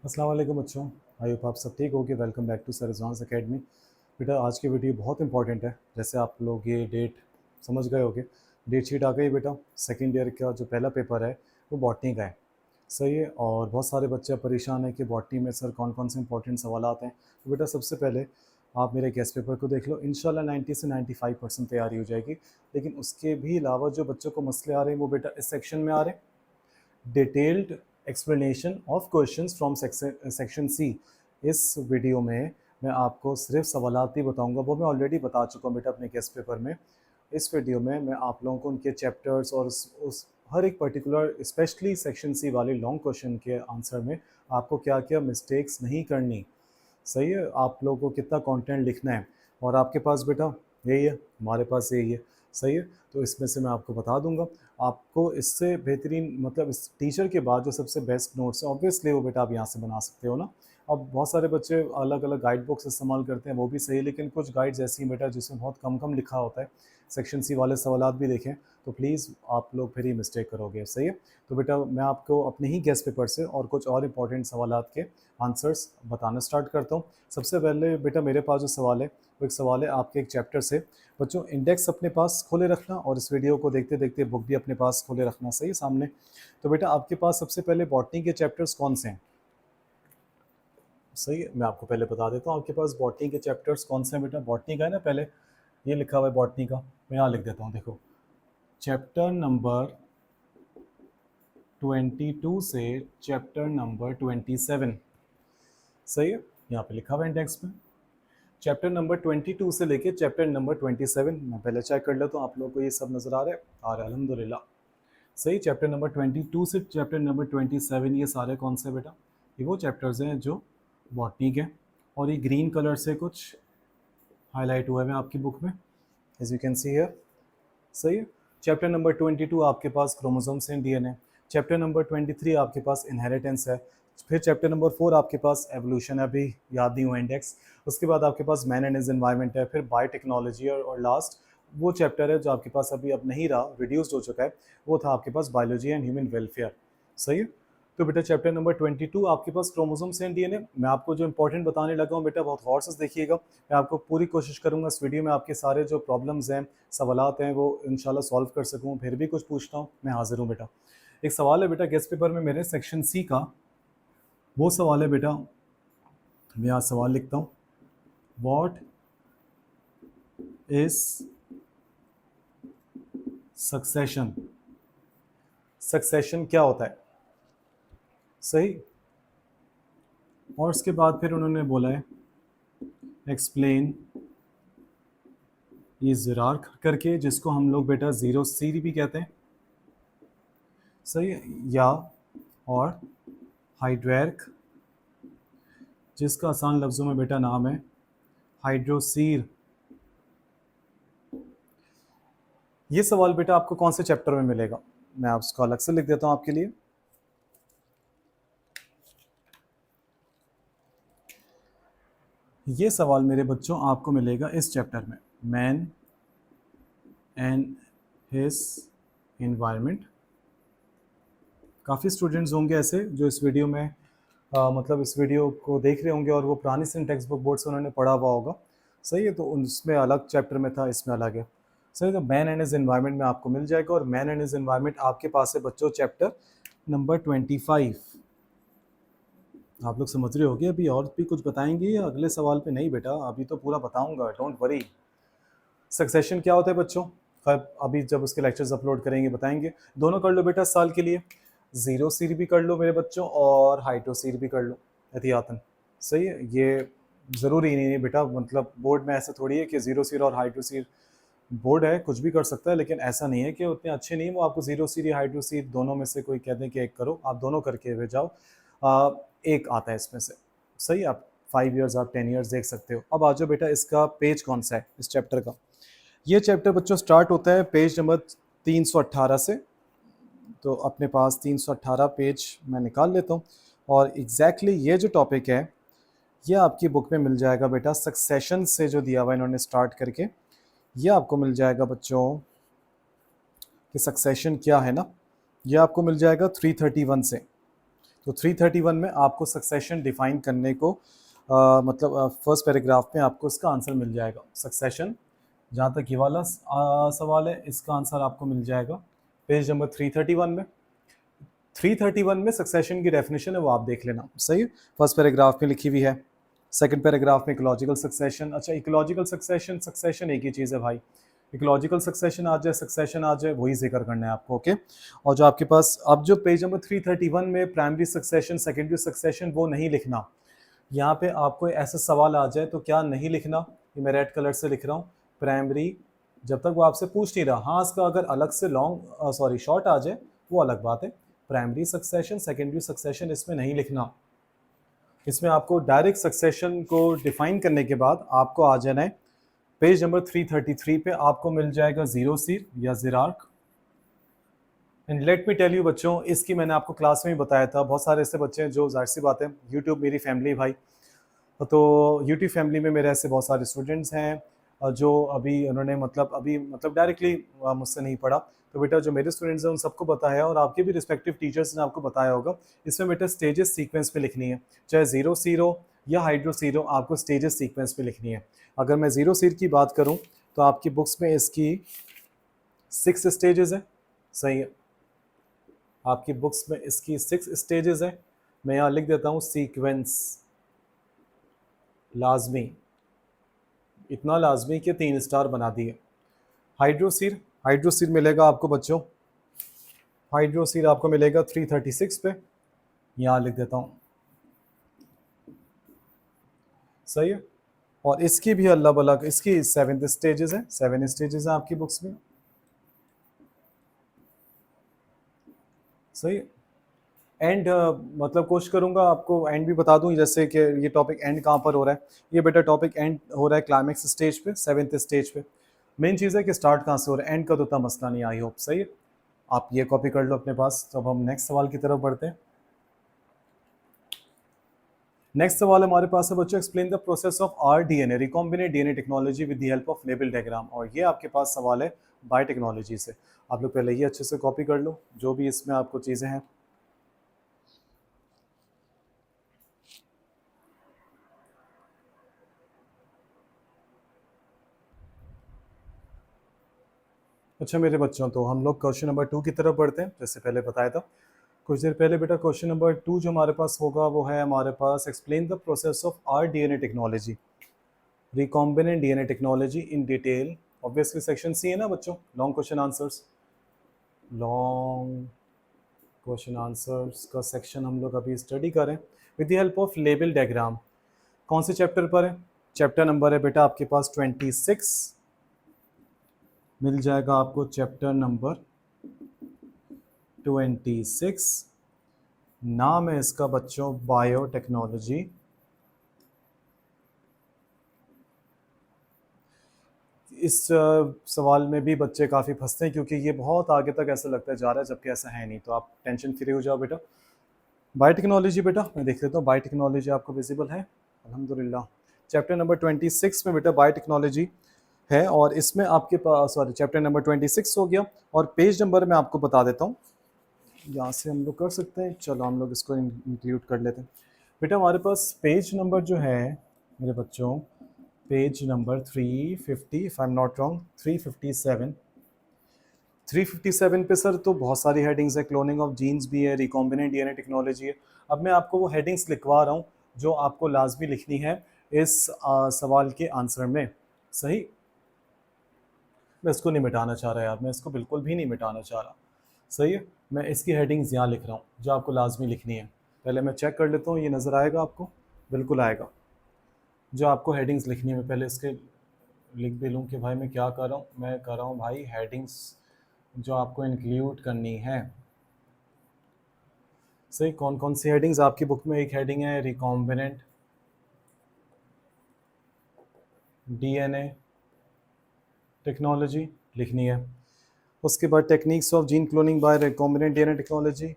अस्सलाम वालेकुम बच्चों। आई होप आप सब ठीक होगे। Welcome back to sir Rizwan's academy. बेटा आज की वीडियो बहुत इंपॉर्टेंट है। जैसे आप लोग ये डेट समझ गए होगे, डेट शीट आ गई बेटा। सेकेंड ईयर का जो पहला पेपर है वो बॉटनी का है, सही है। और बहुत सारे बच्चे परेशान हैं कि बॉटनी में सर कौन कौन से इंपॉर्टेंट सवाल आते हैं। तो बेटा सबसे पहले आप मेरे गेस्ट पेपर को देख लो। इंशाल्लाह 90 से 95% तैयारी हो जाएगी। लेकिन उसके भी अलावा जो बच्चों को मसले आ रहे हैं वो बेटा इस सेक्शन में आ रहे हैं। Detailed explanation of questions from section C. इस वीडियो में मैं आपको सिर्फ सवालात ही बताऊंगा, वो मैं ऑलरेडी बता चुका हूँ बेटा अपने गेस्ट पेपर में। इस वीडियो में मैं आप लोगों को उनके चैप्टर्स और उस हर एक पर्टिकुलर स्पेशली सेक्शन सी वाले लॉन्ग क्वेश्चन के आंसर में आपको क्या क्या मिस्टेक्स नहीं करनी, सही है। आप लोगों को कितना कंटेंट लिखना है और आपके पास बेटा यही है, हमारे पास यही है, सही है। तो इसमें से मैं आपको बता दूंगा। आपको इससे बेहतरीन मतलब इस टीचर के बाद जो सबसे बेस्ट नोट्स है ऑब्वियसली वो बेटा आप यहाँ से बना सकते हो ना। अब बहुत सारे बच्चे अलग अलग गाइड बुक्स इस्तेमाल करते हैं, वो भी सही है, लेकिन कुछ गाइड्स ऐसी हैं बेटा जिसमें बहुत कम कम लिखा होता है। सेक्शन सी वाले सवालात भी देखें तो प्लीज़ आप लोग फिर ही मिस्टेक करोगे, सही है। तो बेटा मैं आपको अपने ही गेस्ट पेपर से और कुछ और इंपॉर्टेंट सवालात के आंसर्स बताना स्टार्ट करता हूँ। सबसे पहले बेटा मेरे पास जो सवाल है वो एक सवाल है आपके एक चैप्टर से। बच्चों इंडेक्स अपने पास खोले रखना और इस वीडियो को देखते देखते बुक भी अपने पास खोले रखना, सही है, सामने। तो बेटा आपके पास सबसे पहले बॉटनी के चैप्टर्स कौन से हैं, सही है। मैं आपको पहले बता देता हूँ आपके पास बॉटनी के चैप्टर्स कौन से हैं बेटा। बॉटनी का है ना, पहले ये लिखा हुआ है बॉटनी का, मैं यहाँ लिख देता हूँ, देखो चैप्टर नंबर 22 से चैप्टर नंबर 27, सही है, यहाँ पे लिखा हुआ है इंडेक्स में। चैप्टर नंबर 22 से लेके चैप्टर नंबर 27, मैं पहले चेक कर लेता हूँ आप लोगों को ये सब नज़र आ रहा है अल्हम्दुलिल्लाह, सही। चैप्टर नंबर 22 से चैप्टर नंबर 27 ये सारे कौन से बेटा, ये वो चैप्टर्स हैं जो बॉटनी के। और ये ग्रीन कलर से कुछ हाईलाइट हुआ है आपकी बुक में, as you can see here, सही है। चैप्टर नंबर 22 आपके पास chromosomes and DNA. Chapter number 23 आपके पास इनहेरिटेंस है। फिर चैप्टर नंबर 4 आपके पास एवोल्यूशन है, अभी याद नहीं हुआ इंडेक्स। उसके बाद आपके पास मैन एंड हिज एनवायरनमेंट है, फिर बायोटेक्नोलॉजी और लास्ट वो चैप्टर है जो आपके पास अभी अब नहीं रहा, रिड्यूस्ड हो चुका है, वो था आपके पास बायोलॉजी एंड ह्यूमन वेलफेयर, सही है। तो बेटा चैप्टर नंबर 22 आपके पास क्रोमोसोम्स एंड डीएनए। मैं आपको जो इंपॉर्टेंट बताने लगा हूँ बेटा बहुत गौर से देखिएगा। मैं आपको पूरी कोशिश करूँगा इस वीडियो में आपके सारे जो प्रॉब्लम्स हैं सवालात हैं वो इंशाल्लाह सॉल्व कर सकूँ। फिर भी कुछ पूछता हूँ मैं हाजिर हूँ बेटा। एक सवाल है बेटा गेस्ट पेपर में मेरे सेक्शन सी का, वो सवाल है बेटा, मैं आज सवाल लिखता हूँ, व्हाट इज सक्सेशन। सक्सेशन क्या होता है, सही। और उसके बाद फिर उन्होंने बोला है एक्सप्लेन ये ज़िरार करके, जिसको हम लोग बेटा ज़ीरो सी भी कहते हैं, सही है, या और हाइड्रैक, जिसका आसान लफ्ज़ों में बेटा नाम है हाइड्रोसीर। ये सवाल बेटा आपको कौन से चैप्टर में मिलेगा, मैं आपको अलग से लिख देता हूँ आपके लिए। ये सवाल मेरे बच्चों आपको मिलेगा इस चैप्टर में, मैन एंड हिज एनवायरनमेंट। काफ़ी स्टूडेंट्स होंगे ऐसे जो इस वीडियो में मतलब इस वीडियो को देख रहे होंगे और वो पुरानी सी टेक्स्ट बुक बोर्ड से उन्होंने पढ़ा हुआ होगा, सही है। तो उसमें अलग चैप्टर में था, इसमें अलग है, सही। तो मैन एंड हिज एनवायरनमेंट में आपको मिल जाएगा। और मैन एंड हिज एनवायरनमेंट आपके पास है बच्चों चैप्टर नंबर 25। आप लोग समझ रहे होगे अभी और भी कुछ बताएंगे या अगले सवाल पे? नहीं बेटा अभी तो पूरा बताऊंगा, डोंट वरी। सक्सेशन क्या होता है बच्चों, खैर अभी जब उसके लेक्चर्स अपलोड करेंगे बताएंगे। दोनों कर लो बेटा साल के लिए, ज़ीरो सीर भी कर लो मेरे बच्चों और हाइड्रो सीर भी कर लो एहतियातन, सही है। ये ज़रूरी नहीं है बेटा, मतलब बोर्ड में ऐसा थोड़ी है कि ज़ीरो सीर और हाइड्रो सीर, बोर्ड है कुछ भी कर सकता है, लेकिन ऐसा नहीं है कि उतने अच्छे नहीं, वो आपको ज़ीरो सीर या हाइड्रो सीर दोनों में से कोई कह दें कि एक करो, आप दोनों करके हुए जाओ। एक आता है इसमें से, सही। आप 5 ईयर्स आप 10 ईयर्स देख सकते हो। अब आ जाओ बेटा इसका पेज कौन सा है इस चैप्टर का। ये चैप्टर बच्चों स्टार्ट होता है पेज नंबर 318 से। तो अपने पास 318 पेज मैं निकाल लेता हूँ और एग्जैक्टली ये जो टॉपिक है ये आपकी बुक में मिल जाएगा बेटा, सक्सेशन से जो दिया हुआ इन्होंने स्टार्ट करके, ये आपको मिल जाएगा बच्चों कि सक्सेशन क्या है ना, ये आपको मिल जाएगा 331 से। तो 331 में आपको सक्सेशन डिफाइन करने को मतलब फर्स्ट पैराग्राफ में आपको इसका आंसर मिल जाएगा। सक्सेशन, जहाँ तक ये वाला सवाल है, इसका आंसर आपको मिल जाएगा पेज नंबर 331 में। 331 में सक्सेशन की डेफिनेशन है, वो आप देख लेना। सही है, फर्स्ट पैराग्राफ में लिखी हुई है। सेकंड पैराग्राफ में इकोलॉजिकल सक्सेशन। अच्छा, इकोलॉजिकल सक्सेशन, सक्सेशन एक ही चीज़ है भाई, इकोलॉजिकल सक्सेशन आ जाए, सक्सेशन आ जाए, वही जिक्र करना है आपको। ओके, और जो आपके पास अब जो पेज नंबर 331 में प्राइमरी सक्सेशन, सेकेंडरी सक्सेशन, वो नहीं लिखना। यहाँ पे आपको ऐसा सवाल आ जाए तो क्या नहीं लिखना, ये मैं रेड कलर से लिख रहा हूँ, प्राइमरी, जब तक वो आपसे पूछ नहीं रहा। हाँ, इसका अगर अलग से शॉर्ट आ जाए वो अलग बात है। प्राइमरी सक्सेशन, सेकेंडरी सक्सेशन इसमें नहीं लिखना। इसमें आपको डायरेक्ट सक्सेशन को डिफाइन करने के बाद आपको आ जाना है पेज नंबर 333 पे, आपको मिल जाएगा जीरो सीर या जीरार्क। And let me tell you बच्चों, इसकी मैंने आपको क्लास में ही बताया था, बहुत सारे ऐसे बच्चे हैं जो, जाहिर सी बात है, यूट्यूब मेरी फैमिली भाई, तो यूट्यूब फैमिली में मेरे ऐसे बहुत सारे स्टूडेंट्स हैं जो अभी उन्होंने मतलब डायरेक्टली मुझसे नहीं पढ़ा। तो बेटा जो मेरे स्टूडेंट्स हैं उन सबको बताया, और आपके भी रिस्पेक्टिव टीचर्स ने आपको बताया होगा। इसमें बेटा स्टेजेस सीक्वेंस पे लिखनी है, चाहे जीरो सीर हो या हाइड्रो सीर हो, आपको स्टेजेस सीक्वेंस पे लिखनी है। अगर मैं जीरो सीर की बात करूँ तो आपकी बुक्स में इसकी 6 स्टेजेस है। सही है, आपकी बुक्स में इसकी 6 स्टेजेस है। मैं यहाँ लिख देता हूँ सीक्वेंस, लाजमी, इतना लाजमी कि 3 स्टार बना दिए। हाइड्रोसीर, हाइड्रोसीर मिलेगा आपको बच्चों, हाइड्रोसीर आपको मिलेगा 336 पे, यहाँ लिख देता हूँ। सही है, और इसकी भी अल्लाह भला, इसकी 7 स्टेजेस है, 7 स्टेजेस हैं आपकी बुक्स में। सही है, एंड मतलब कोशिश करूंगा आपको एंड भी बता दूं, जैसे कि ये टॉपिक एंड कहाँ पर हो रहा है। ये बेटा टॉपिक एंड हो रहा है क्लाइमेक्स स्टेज पे, 7th स्टेज पे। मेन चीज़ है कि स्टार्ट कहाँ से हो रहा है, एंड का तो उतना मसला नहीं, आई होप। सही है, आप ये कॉपी कर लो अपने पास। तो अब हम नेक्स्ट सवाल की तरफ बढ़ते हैं। नेक्स्ट सवाल हमारे पास है बच्चों, explain the process of rDNA, recombinant DNA technology with the help of label diagram. और ये आपके पास सवाल है बायोटेक्नोलॉजी से। आप लोग पहले ये अच्छे से कॉपी कर लो जो भी इसमें आपको चीज़ें हैं। अच्छा मेरे बच्चों, तो हम लोग क्वेश्चन नंबर 2 की तरफ बढ़ते हैं। जैसे पहले बताया था कुछ देर पहले बेटा, क्वेश्चन नंबर 2 जो हमारे पास होगा वो है हमारे पास, explain the process of rDNA technology, recombinant DNA technology in detail. Obviously section C है ना बच्चों, long question answers, long question answers का सेक्शन हम लोग अभी स्टडी करें with the help of label diagram. कौन से चैप्टर पर है? चैप्टर नंबर है बेटा आपके पास 26, मिल जाएगा आपको चैप्टर नंबर 26। नाम है इसका बच्चों बायोटेक्नोलॉजी। इस सवाल में भी बच्चे काफ़ी फंसते हैं क्योंकि ये बहुत आगे तक ऐसा लगता है जा रहा है, जबकि ऐसा है नहीं। तो आप टेंशन फ्री हो जाओ बेटा। बायोटेक्नोलॉजी बेटा मैं देख लेता हूँ, बायोटेक्नोलॉजी आपको विजिबल है अल्हम्दुलिल्लाह। चैप्टर नंबर 26 में बेटा बायोटेक्नोलॉजी है, और इसमें आपके पास, सॉरी, चैप्टर नंबर 26 हो गया। और पेज नंबर मैं आपको बता देता हूँ, यहाँ से हम लोग कर सकते हैं। चलो हम लोग इसको इंक्लूड कर लेते हैं बेटा। हमारे पास पेज नंबर जो है मेरे बच्चों, page number 350, if I am not wrong, 357। 357 पे सर तो बहुत सारी हेडिंग्स है, क्लोनिंग ऑफ जीन्स भी है, रिकॉम्बिनेंट डीएनए टेक्नोलॉजी है। अब मैं आपको वो हेडिंग्स लिखवा रहा हूँ जो आपको लाजमी लिखनी है इस सवाल के आंसर में। सही, मैं इसको नहीं मिटाना चाह रहा यार, मैं इसको बिल्कुल भी नहीं मिटाना चाह रहा। सही है, मैं इसकी हेडिंग्स यहाँ लिख रहा हूँ जो आपको लाजमी लिखनी है। पहले मैं चेक कर लेता हूँ, ये नज़र आएगा आपको? बिल्कुल आएगा। जो आपको हेडिंग्स लिखनी है, मैं पहले इसके लिख भी लूँ कि भाई मैं क्या कर रहा हूँ। मैं कर रहा हूँ भाई हेडिंग्स जो आपको इंक्लूड करनी है। सही, कौन कौन सी हेडिंग्स आपकी बुक में? एक हेडिंग है रिकॉम्बिनेंट डीएनए टेक्नोलॉजी लिखनी है। उसके बाद techniques of gene cloning bye recombinant DNA technology.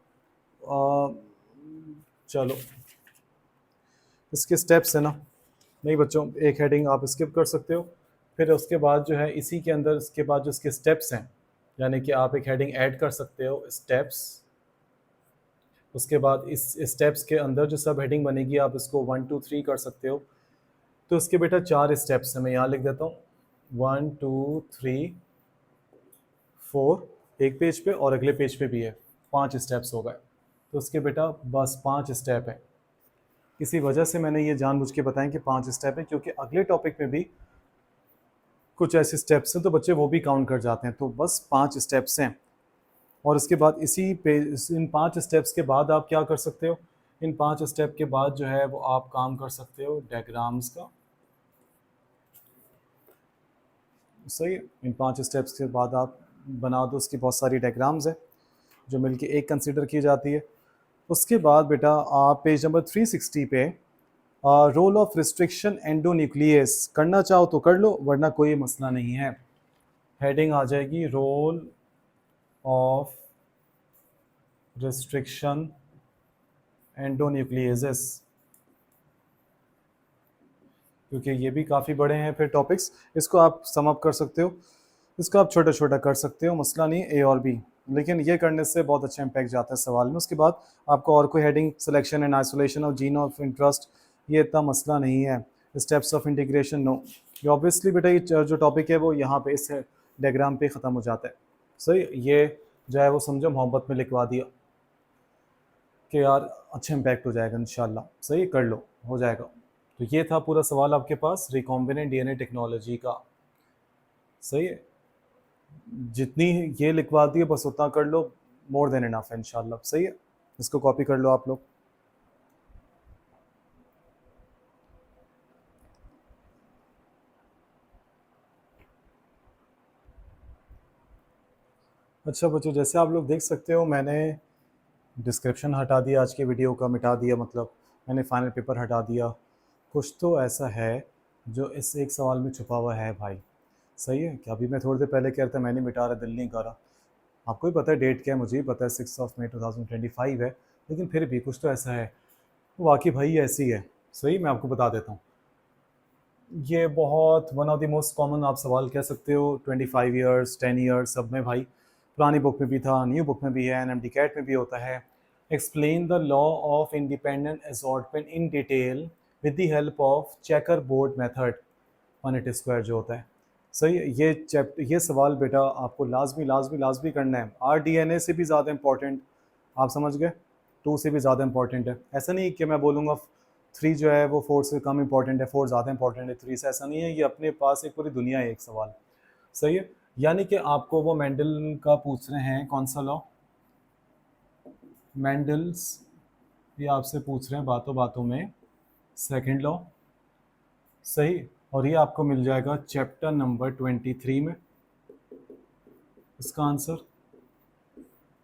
चलो इसके स्टेप्स है ना? नहीं बच्चों, एक हेडिंग आप स्किप कर सकते हो। फिर उसके बाद जो है इसी के अंदर, इसके बाद जो इसके स्टेप्स हैं, यानी कि आप एक हेडिंग ऐड कर सकते हो, स्टेप्स। उसके बाद इस स्टेप्स के अंदर जो सब हेडिंग बनेगी आप इसको 1 2 3 कर सकते हो। तो इसके बेटा 4 स्टेप्स हैं, मैं यहाँ लिख देता हूँ 1 2 3 4 एक पेज पे और अगले पेज पे भी है, 5 स्टेप्स हो गए। तो उसके बेटा बस 5 स्टेप है। इसी वजह से मैंने ये जानबूझ के बताया कि 5 स्टेप है, क्योंकि अगले टॉपिक में भी कुछ ऐसे स्टेप्स हैं तो बच्चे वो भी काउंट कर जाते हैं। तो बस 5 स्टेप्स हैं। और इसके बाद इसी पे इन 5 स्टेप्स के बाद आप क्या कर सकते हो, इन 5 स्टेप के बाद जो है वो आप काम कर सकते हो डायग्राम्स का। सही है, इन 5 स्टेप्स के बाद आप बना दो, उसकी बहुत सारी डायग्राम्स है जो मिलके एक कंसीडर की जाती है। उसके बाद बेटा आप पेज नंबर 360 पे रोल ऑफ रिस्ट्रिक्शन एंडोन्यूक्लियस करना चाहो तो कर लो, वरना कोई मसला नहीं है। हेडिंग आ जाएगी रोल ऑफ रिस्ट्रिक्शन एंडोन्यूक्लियस, क्योंकि ये भी काफ़ी बड़े हैं फिर टॉपिक्स। इसको आप सम अप कर सकते हो, इसको आप छोटा छोटा कर सकते हो, मसला नहीं ए और बी, लेकिन ये करने से बहुत अच्छा इम्पैक्ट जाता है सवाल में। उसके बाद आपको और कोई heading selection and isolation of gene of interest, ये इतना मसला नहीं है। स्टेप्स ऑफ इंटीग्रेशन नो, ये ऑब्वियसली बेटा ये जो टॉपिक है वो यहाँ पे इस डायग्राम पे ख़त्म हो जाता है। सही, ये जो है वो समझो मोहब्बत में लिखवा दिया कि यार अच्छा इम्पैक्ट हो जाएगा इंशाल्लाह। सही, कर लो, हो जाएगा। तो ये था पूरा सवाल आपके पास रिकॉम्बिनेंट डीएनए टेक्नोलॉजी का। सही है, जितनी ये लिखवा दी है बस उतना कर लो, मोर देन इनफ है इंशाल्लाह। सही है, इसको कॉपी कर लो आप लोग। अच्छा बच्चों, जैसे आप लोग देख सकते हो मैंने डिस्क्रिप्शन हटा दिया आज के वीडियो का, मिटा दिया, मतलब मैंने फाइनल पेपर हटा दिया। कुछ तो ऐसा है जो इस एक सवाल में छुपा हुआ है भाई। सही है, कि अभी मैं थोड़ी देर पहले कह रहा था मैं नहीं मिटा रहा, दिल नहीं कर रहा। आपको भी पता है डेट क्या है, मुझे भी पता है 6 मई 2025 है, लेकिन फिर भी कुछ तो ऐसा है। वाकई भाई ऐसी है। सही, मैं आपको बता देता हूँ। ये बहुत one of the most common आप सवाल कह सकते हो, 25 ईयर्स 10 ईयर्स सब में भाई। पुरानी बुक में भी था, न्यू बुक में भी है, एनएमडी कैट में भी होता है। Explain the law of independent assortment in detail with the help of checker board method point square जो होता है। सही, ये सवाल बेटा आपको लाजमी लाजमी लाजमी करना है। RDNA से भी ज़्यादा इंपॉर्टेंट, आप समझ गए, 2 से भी ज़्यादा इंपॉर्टेंट है। ऐसा नहीं कि मैं बोलूँगा 3 जो है वो 4 से कम इंपॉर्टेंट है, 4 ज़्यादा इंपॉर्टेंट है 3 से, ऐसा नहीं है। ये अपने पास एक पूरी दुनिया है एक सवाल। सही है, यानी कि आपको वो मेंडल का पूछ रहे हैं, कौन सा लॉ, मेंडल्स, ये आपसे पूछ रहे हैं बातों बातों में सेकंड लॉ। सही, और ये आपको मिल जाएगा चैप्टर नंबर 23 में इसका आंसर।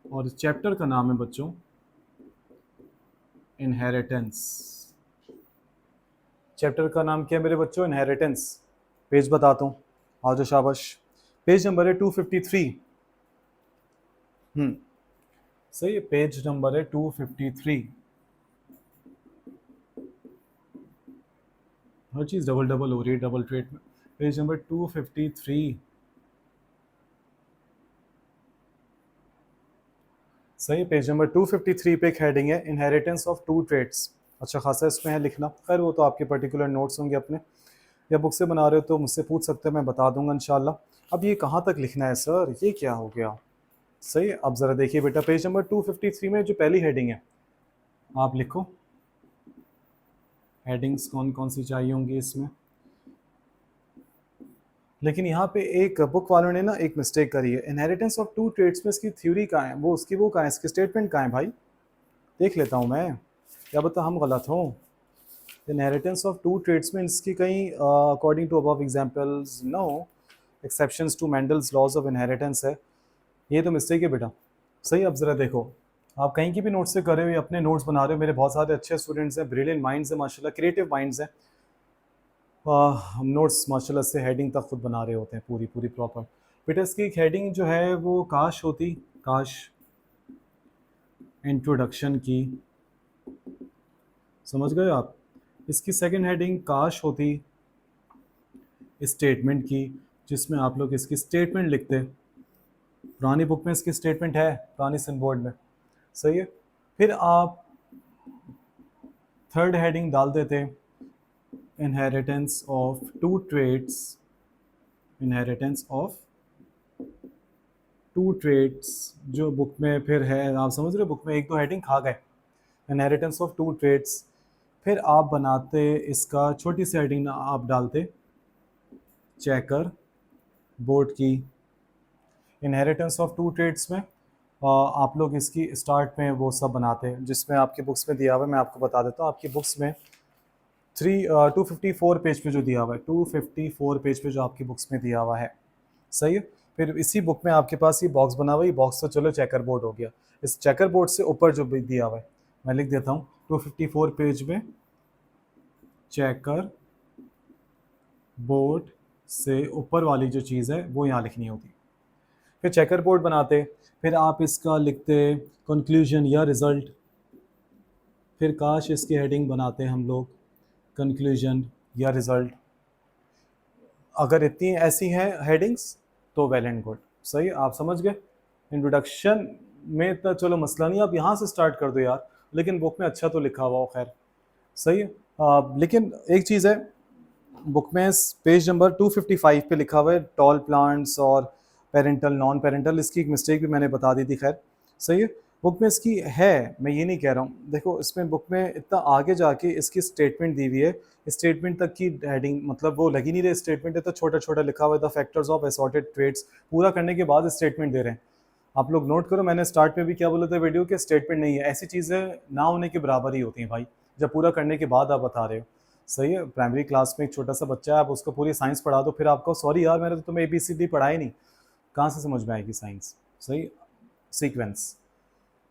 और इस चैप्टर का नाम है बच्चों इनहेरिटेंस। चैप्टर का नाम क्या है मेरे बच्चों, इनहेरिटेंस। पेज बताता हूँ, आ जाओ शाबाश। पेज नंबर है 253। सही है, पेज नंबर है 253। हर चीज़ डबल डबल हो रही है डबल ट्रेट में। Page number 253। सही, पेज नंबर 253 पे एक हेडिंग है इनहेरिटेंस ऑफ टू ट्रेट्स। अच्छा खासा इसमें है लिखना, खैर वो तो आपके पर्टिकुलर नोट्स होंगे अपने, या बुक से बना रहे हो तो मुझसे पूछ सकते हैं, मैं बता दूंगा इंशाल्लाह। अब ये कहाँ तक लिखना है सर, ये क्या हो गया। सही, अब ज़रा देखिए बेटा पेज नंबर 253 में जो पहली हेडिंग है आप लिखो, हेडिंग्स कौन कौन सी चाहिए होंगी इसमें। लेकिन यहाँ पे एक बुक वालों ने ना एक मिस्टेक करी है, इनहेरिटेंस ऑफ टू ट्रेड्स में इसकी थ्योरी कहाँ है, वो उसकी वो कहाँ है, इसकी स्टेटमेंट कहाँ है भाई, देख लेता हूँ मैं, क्या बता हम गलत हों। इनहेरिटेंस ऑफ टू ट्रेड्स में इसकी कहीं according to above examples no exceptions to Mendel's laws of inheritance है, ये तो मिस्टेक है बेटा। सही, अब ज़रा देखो, आप कहीं की भी नोट्स से करे हो या अपने नोट्स बना रहे हो, मेरे बहुत सारे अच्छे स्टूडेंट्स हैं, ब्रिलियंट माइंड्स हैं माशाल्लाह, क्रिएटिव माइंड्स हैं। हम नोट्स माशाल्लाह से हेडिंग तक खुद बना रहे होते हैं पूरी पूरी प्रॉपर। बेटा इसकी एक हेडिंग जो है वो काश होती, काश इंट्रोडक्शन की, समझ गए आप। इसकी सेकंड हेडिंग काश होती स्टेटमेंट की, जिसमें आप लोग इसकी स्टेटमेंट लिखते। पुरानी बुक में इसकी स्टेटमेंट है, पुरानी सन बोर्ड में। सही है, फिर आप थर्ड हेडिंग डाल देते inheritance of two traits, inheritance of two traits जो बुक में फिर है, आप समझ रहे हो, बुक में एक दो हेडिंग खा गए, इनहेरिटेंस ऑफ टू ट्रेड्स। फिर आप बनाते इसका छोटी सी हेडिंग आप डालते चेकर बोर्ड की। इनहेरिटेंस ऑफ टू ट्रेड्स में आप लोग इसकी स्टार्ट में वो सब बनाते हैं जिसमें आपकी बुक्स में दिया हुआ है, मैं आपको बता देता हूँ। आपकी बुक्स में 254 पेज पे जो दिया हुआ है, 254 पेज पे जो आपकी बुक्स में दिया हुआ है, सही है। फिर इसी बुक में आपके पास ये बॉक्स बना हुआ है, ये बॉक्स तो चलो चेकर बोर्ड हो गया। इस चेकर बोर्ड से ऊपर जो भी दिया हुआ है मैं लिख देता हूँ, 254 पेज में चेकर बोर्ड से ऊपर वाली जो चीज़ है वो यहाँ लिखनी होती। फिर चेकर बोर्ड बनाते, फिर आप इसका लिखते कंक्लूजन या रिज़ल्ट। फिर काश इसकी हेडिंग बनाते हम लोग कंक्लूजन या रिज़ल्ट। अगर इतनी ऐसी हैं हेडिंग्स तो वेल एंड गुड, सही, आप समझ गए। इंट्रोडक्शन में तो चलो मसला नहीं, आप यहाँ से स्टार्ट कर दो यार, लेकिन बुक में अच्छा तो लिखा हुआ हो, खैर सही है। लेकिन एक चीज़ है, बुक में पेज नंबर 255 पे लिखा हुआ है टॉल प्लांट्स और पेरेंटल नॉन पेरेंटल, इसकी एक मिस्टेक भी मैंने बता दी थी, खैर सही है। बुक में इसकी है, मैं ये नहीं कह रहा हूँ, देखो इसमें बुक में इतना आगे जाके इसकी स्टेटमेंट दी हुई है, स्टेटमेंट तक की हेडिंग मतलब वो लगी नहीं रही, स्टेटमेंट है तो छोटा छोटा लिखा हुआ है, the factors of assorted traits, पूरा करने के बाद स्टेटमेंट दे रहे हैं। आप लोग नोट करो, मैंने स्टार्ट में भी क्या बोला था वीडियो के, स्टेटमेंट नहीं है, ऐसी चीज़ें ना होने के बराबर ही होती हैं भाई, जब पूरा करने के बाद आप बता रहे हो, सही है। प्राइमरी क्लास में एक छोटा सा बच्चा है, आप उसको पूरी साइंस पढ़ा दो, फिर आपको सॉरी यार मैंने तो तुम्हें ABCD पढ़ाई नहीं, कहाँ से समझ में आएगी साइंस, सही। सीक्वेंस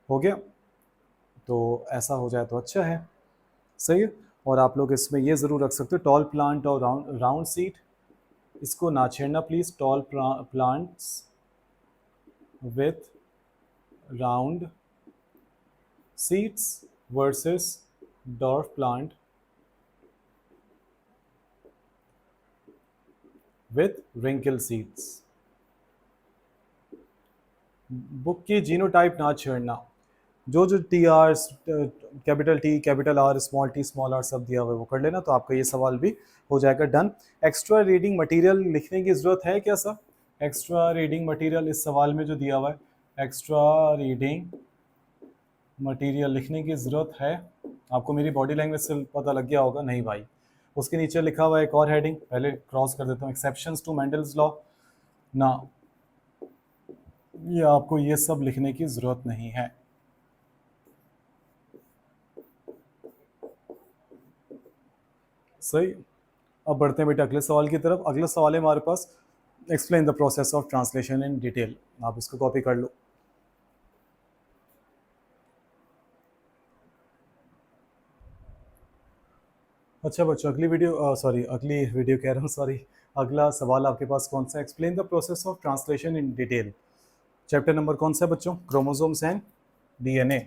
हो गया, तो ऐसा हो जाए तो अच्छा है, सही है। और आप लोग इसमें ये ज़रूर रख सकते हो टॉल प्लांट और राउंड सीट, इसको ना छेड़ना please, tall plants with round seeds versus dwarf plant with wrinkle seeds. Book की जीनोटाइप ना छेड़ना, जो जो TR capital T capital R small r सब दिया हुआ है वो कर लेना, तो आपका ये सवाल भी हो जाएगा डन। एक्स्ट्रा रीडिंग मटेरियल लिखने की ज़रूरत है क्या सर? एक्स्ट्रा रीडिंग मटेरियल इस सवाल में जो दिया हुआ है, एक्स्ट्रा रीडिंग मटेरियल लिखने की ज़रूरत है? आपको मेरी बॉडी लैंग्वेज से पता लग गया होगा, नहीं भाई। उसके नीचे लिखा हुआ है एक और हेडिंग, पहले क्रॉस कर देता हूँ, एक्सेप्शंस टू मेंडल्स लॉ ना, ये आपको ये सब लिखने की ज़रूरत नहीं है। सही, अब बढ़ते हैं बेटा अगले सवाल की तरफ। अगला सवाल है हमारे पास, explain the process of translation in detail. आप इसको कॉपी कर लो। अच्छा बच्चों, अगली वीडियो कह रहा हूँ, सॉरी, अगला सवाल आपके पास कौन सा, explain the process of translation in detail. Chapter number कौन सा है बच्चों? Chromosomes and DNA।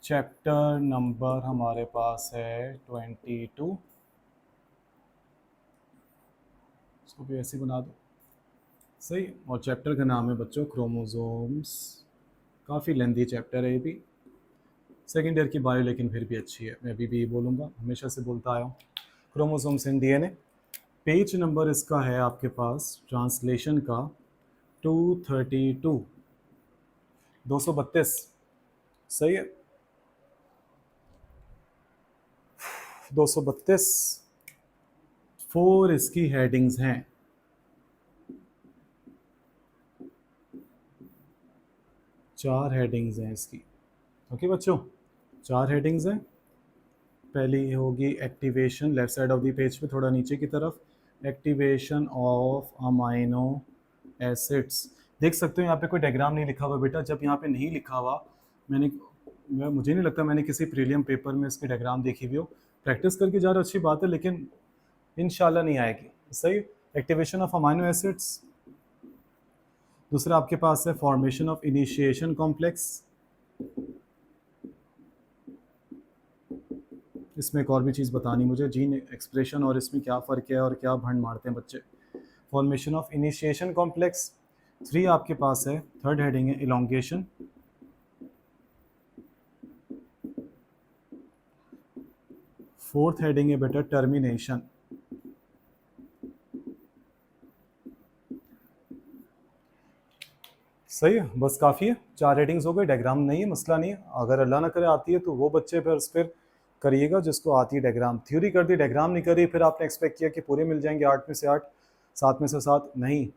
Chapter number हमारे पास है 22, इसको भी ऐसे बना दो, सही। और चैप्टर का नाम है बच्चों क्रोमोसोम्स, काफ़ी लेंदी चैप्टर है ये भी, सेकेंड ईयर की बायो लेकिन फिर भी अच्छी है, मैं अभी भी ये बोलूँगा, हमेशा से बोलता आया हूँ। Chromosomes and DNA, page number इसका है आपके पास ट्रांसलेशन का 232, 232, सही है, 232। 4 इसकी हेडिंग्स हैं, 4 हेडिंग्स हैं इसकी, ओके बच्चों, 4 हेडिंग्स हैं। पहली होगी activation, left side of the page पे थोड़ा नीचे की तरफ, एक्टिवेशन ऑफ अमाइनो एसिड्स। देख सकते हो यहाँ पे कोई डायग्राम नहीं लिखा हुआ बेटा, जब यहाँ पे नहीं लिखा हुआ, मुझे नहीं लगता मैंने किसी प्रीलियम पेपर में इसकी डायग्राम देखी हुई हो। प्रैक्टिस करके जा रहे हो अच्छी बात है, लेकिन इंशाल्लाह नहीं आएगी, सही। Activation of amino acids. दूसरा आपके पास है फॉर्मेशन ऑफ इनिशिएशन कॉम्प्लेक्स, इसमें एक और भी चीज़ बतानी मुझे, जीन एक्सप्रेशन और इसमें क्या फ़र्क है और क्या भंड मारते हैं बच्चे। Formation of initiation complex. 3 आपके पास है, थर्ड हेडिंग है इलोंगेशन, फोर्थ हेडिंग है बेटा टर्मिनेशन। सही है, बस काफ़ी है, 4 हेडिंग्स हो गए, डायग्राम नहीं है, मसला नहीं है। अगर अल्लाह ना करे आती है तो वो बच्चे फिर करिएगा जिसको आती है डायग्राम। थ्योरी कर दी, डायग्राम नहीं करी, फिर आपने एक्सपेक्ट किया कि पूरे मिल जाएंगे 8 में से 8, 7 में से 7, नहीं।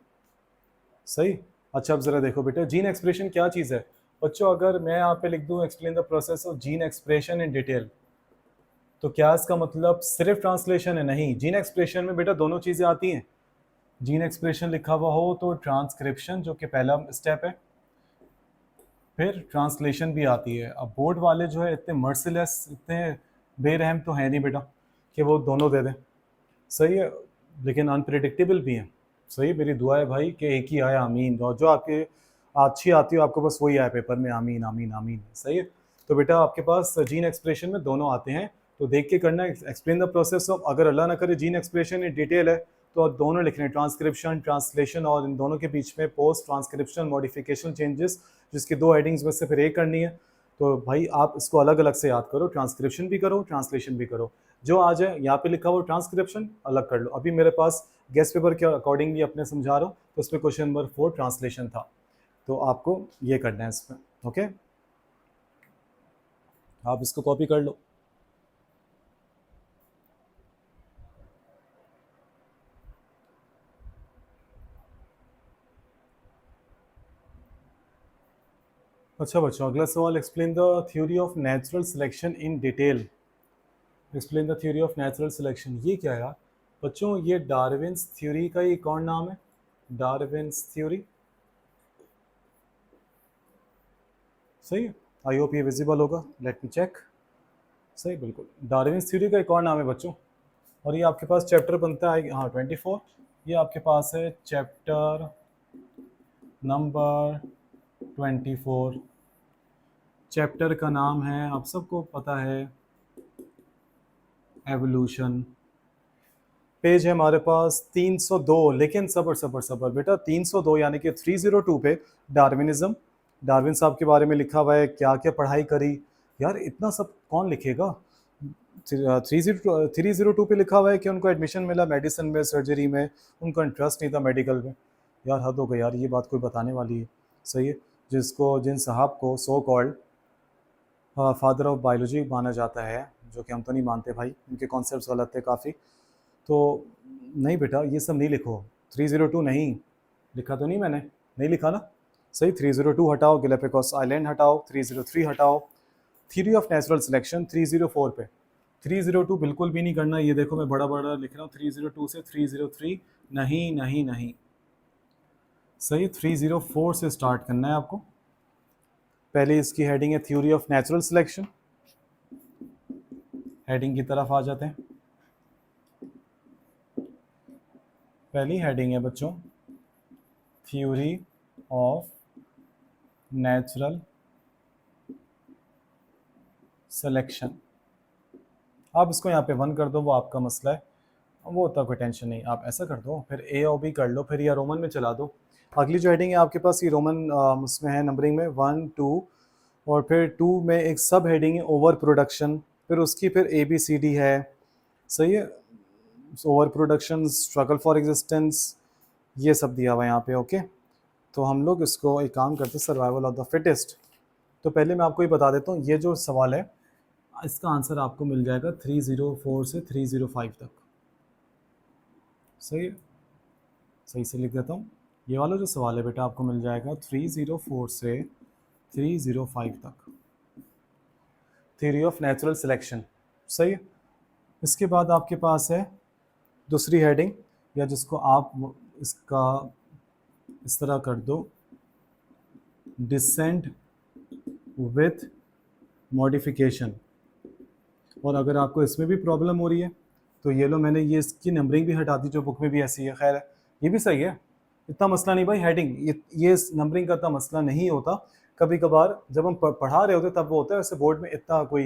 सही। अच्छा अब ज़रा देखो बेटा, जीन एक्सप्रेशन क्या चीज़ है बच्चों? अगर मैं यहाँ पे लिख दूँ explain the process of gene expression in detail, तो क्या इसका मतलब सिर्फ ट्रांसलेशन है? नहीं, जीन एक्सप्रेशन में बेटा दोनों चीज़ें आती हैं। जीन एक्सप्रेशन लिखा हुआ हो तो ट्रांसक्रिप्शन जो कि पहला स्टेप है, फिर ट्रांसलेशन भी आती है। अब बोर्ड वाले जो है इतने मर्सिलेस, इतने बेरहम तो है नहीं बेटा कि वो दोनों दे दें। सही है, लेकिन अनप्रिडिक्टेबल भी हैं। सही, मेरी दुआ है भाई कि एक ही आए, आमीन। और जो आपके अच्छी आती हो आपको बस वही आए पेपर में, आमीन आमीन आमीन। सही है, तो बेटा आपके पास जीन एक्सप्रेशन में दोनों आते हैं, तो देख के करना है। एक्सप्लेन द प्रोसेस ऑफ, अगर अल्लाह ना करे जीन एक्सप्रेशन इन डिटेल है तो आप दोनों लिख रहे हैं, ट्रांसक्रिप्शन ट्रांसलेशन, और इन दोनों के बीच में पोस्ट ट्रांसक्रिप्शन मॉडिफिकेशन चेंजेस, जिसकी 2 हेडिंग्स में से फिर एक करनी है। तो भाई आप इसको अलग अलग से याद करो, ट्रांसक्रिप्शन भी करो ट्रांसलेशन भी करो। जो आ जाए यहाँ पे लिखा हुआ ट्रांसक्रिप्शन अलग कर लो। अभी मेरे पास गेस्ट पेपर के अकॉर्डिंगली अपने समझा रहा हूँ, तो उसमें क्वेश्चन नंबर 4 ट्रांसलेशन था, तो आपको ये करना है इसमें। ओके, आप इसको कॉपी कर लो। अच्छा बच्चों, अगला सवाल, explain the theory of natural selection in detail. Explain the theory of natural selection, ये क्या है यार बच्चों? ये डार्विन्स थ्योरी का ही कौन नाम है? Darwin's theory. सही है, आई होप ये विजिबल होगा, लेट मी चेक। सही, बिल्कुल, डार्विन्स थ्योरी का एक और नाम है बच्चों। और ये आपके पास चैप्टर बनता है, हाँ 24, ये आपके पास है चैप्टर नंबर 24। चैप्टर का नाम है, आप सबको पता है, एवोल्यूशन। पेज है हमारे पास 302, लेकिन सबर सबर सबर बेटा, 302 यानी कि 302 पे डार्विनिज्म, डार्विन साहब के बारे में लिखा हुआ है, क्या क्या पढ़ाई करी। यार इतना सब कौन लिखेगा? 302 पे लिखा हुआ है कि उनको एडमिशन मिला मेडिसिन में, सर्जरी में, उनको इंटरेस्ट नहीं था मेडिकल में। यार हद हो गई यार, ये बात कोई बताने वाली है? सही है, जिसको, जिन साहब को so called father of biology माना जाता है, जो कि हम तो नहीं मानते भाई, उनके कॉन्सेप्ट्स गलत थे काफ़ी। तो नहीं बेटा ये सब नहीं लिखो, 302 नहीं लिखा, तो नहीं मैंने, नहीं लिखा ना? सही, 302 हटाओ, गैलापागोस आइलैंड हटाओ, 303 हटाओ, थ्योरी ऑफ नेचुरल सिलेक्शन 304 पे। 302 बिल्कुल भी नहीं करना, ये देखो मैं बड़ा बड़ा लिख रहा हूँ, 302 से 303 नहीं नहीं नहीं। सही, 304 से स्टार्ट करना है आपको। पहले इसकी हेडिंग है theory of natural selection, heading की तरफ आ जाते हैं। पहली हेडिंग है बच्चों थ्योरी ऑफ नेचुरल सिलेक्शन। आप इसको यहाँ पे 1 कर दो, वो आपका मसला है, वो होता कोई टेंशन नहीं। आप ऐसा कर दो, फिर ए और बी कर लो, फिर या रोमन में चला दो। अगली जो हेडिंग है आपके पास ये रोमन उसमें है नंबरिंग में 1 2, और फिर 2 में एक सब हेडिंग है ओवर प्रोडक्शन, फिर उसकी फिर ए बी सी डी है। सही है, over production, struggle for existence, ये सब दिया हुआ है यहाँ पे। ओके, तो हम लोग इसको एक काम करते हैं, सर्वाइवल ऑफ द फिटेस्ट। तो पहले मैं आपको ये बता देता हूँ, ये जो सवाल है इसका आंसर आपको मिल जाएगा 304 से 305 तक। सही है, सही से लिख देता हूँ, ये वाला जो सवाल है बेटा आपको मिल जाएगा 304 से 305 तक, थ्योरी ऑफ नेचुरल सिलेक्शन। सही है, इसके बाद आपके पास है दूसरी हेडिंग, या जिसको आप इसका इस तरह कर दो, डिसेंट विथ मॉडिफिकेशन। और अगर आपको इसमें भी प्रॉब्लम हो रही है तो ये लो, मैंने ये इसकी नंबरिंग भी हटा दी जो बुक में भी ऐसी है, खैर है, ये भी सही है, इतना मसला नहीं भाई। हेडिंग ये नंबरिंग का इतना मसला नहीं होता, कभी कभार जब हम पढ़ा रहे होते तब वो होता है, वैसे बोर्ड में इतना कोई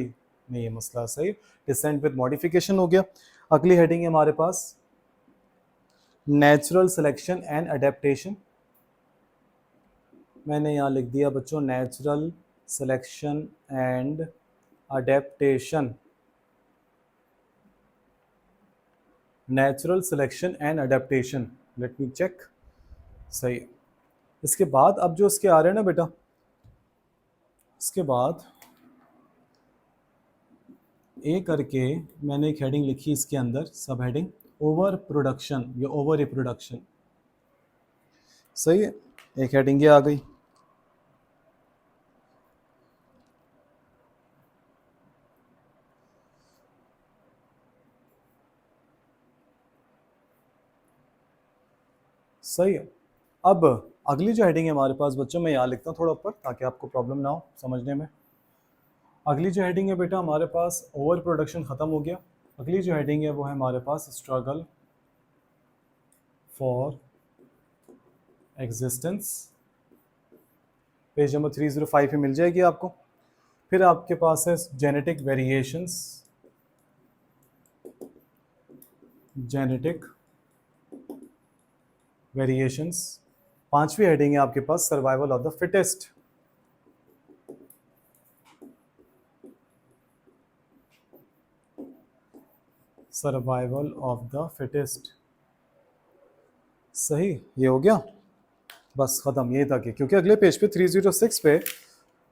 नहीं है मसला। सही, डिसेंट विद मॉडिफिकेशन हो गया। अगली हेडिंग है हमारे पास नेचुरल सिलेक्शन एंड अडेप्टेशन। मैंने यहाँ लिख दिया बच्चों natural selection and adaptation. Natural selection and adaptation, let me check. सही है। इसके बाद अब जो इसके आ रहे हैं ना बेटा, इसके बाद ए करके मैंने एक हेडिंग लिखी इसके अंदर, सब हेडिंग ओवर प्रोडक्शन या ओवर रिप्रोडक्शन। सही है, एक हेडिंग ये आ गई। सही है। अब अगली जो हेडिंग है हमारे पास बच्चों, मैं यहाँ लिखता हूँ थोड़ा ऊपर ताकि आपको प्रॉब्लम ना हो समझने में। अगली जो हेडिंग है बेटा हमारे पास, ओवर प्रोडक्शन ख़त्म हो गया। अगली जो हेडिंग है वो है हमारे पास struggle for existence. Page number 305 पे मिल जाएगी आपको। फिर आपके पास है जेनेटिक वेरिएशंस, जेनेटिक वेरिएशंस। पांचवी हेडिंग है आपके पास survival of the fittest. Survival of the fittest. सही, ये हो गया, बस ख़त्म, ये तक है। क्योंकि अगले पेज पे 306 पे